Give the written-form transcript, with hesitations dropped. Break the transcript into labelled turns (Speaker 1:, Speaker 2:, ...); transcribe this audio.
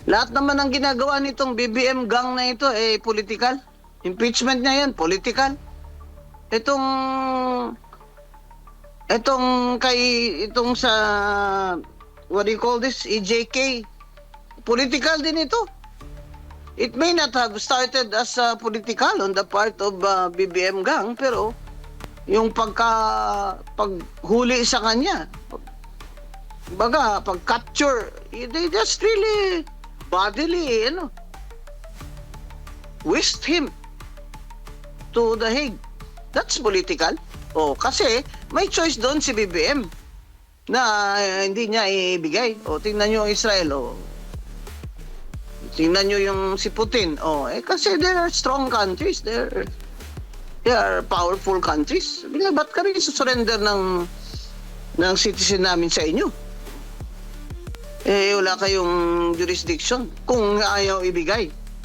Speaker 1: Lahat naman ng ginagawa nitong BBM gang na ito, political. Impeachment niya yan, political. Itong sa, what do you call this, EJK, political din ito. It may not have started as political on the part of BBM gang, pero yung paghuli sa kanya, pag-capture, they just really bodily, whisked him to the Hague. That's political. Kasi may choice doon si BBM na hindi niya ibigay. Tingnan niyo ang Israel. Tingnan niyo yung si Putin. Kasi they are strong countries. They are powerful countries. Ba't ka rin surrender ng citizen namin sa inyo? Wala kayong jurisdiction kung ayaw ibigay.